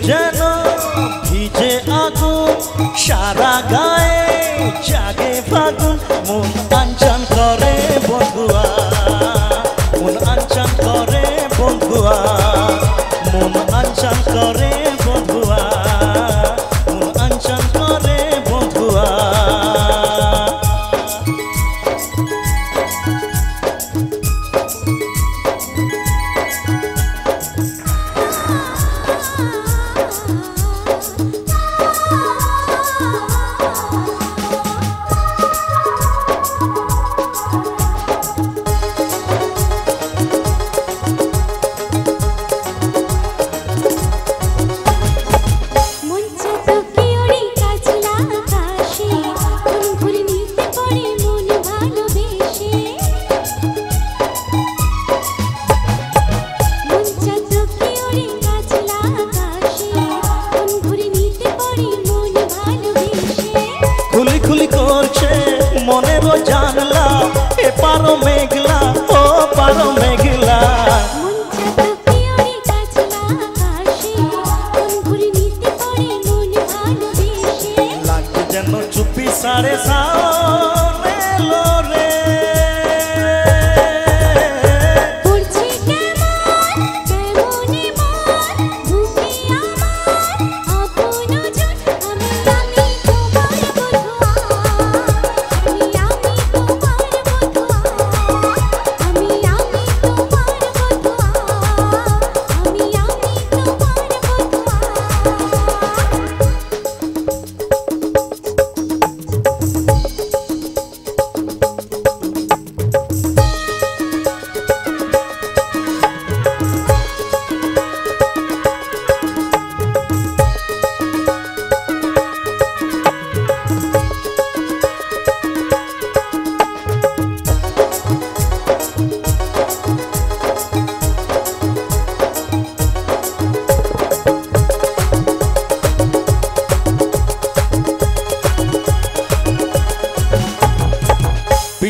যেন ভিজে আগুন সারা গায়ে জাগে ফাগুন মন আনচান করে বন্ধুয়া মন আনচান করে বন্ধুয়া মন আনচান করে বন্ধুয়া মন আনচান করে বন্ধুয়া মনেরও জানলা এপারো মেঘলা ও পারো মেঘলা লাগছে যেন চুপি সাড়ে সালো রে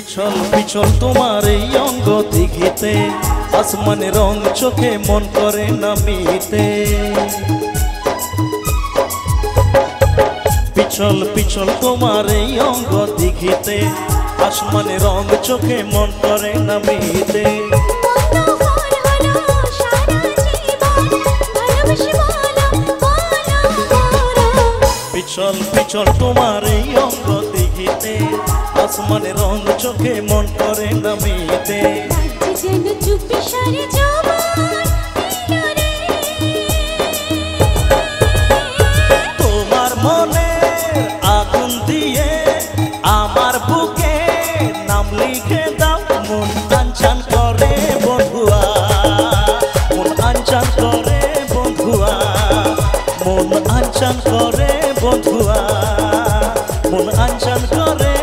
পিছল পিছল তোমার এই অঙ্গ দেখিতে আসমানের রং চোখে মন করে নামিতে পিছল পিছল তোমার এই অঙ্গ দেখিতে আসমানের রং চোখে মন করে নামিতে পিছল পিছল তোমার এই অঙ্গ দেখিতে আসমানের রং চোখে মন করে নামিতে তোমার মনে আগুন দিয়ে আমার বুকে নাম লিখে দাও মন আনচান করে বন্ধুয়া মন আনচান করে বন্ধুয়া মন আনচান করে বন্ধুয়া মন আনচান করে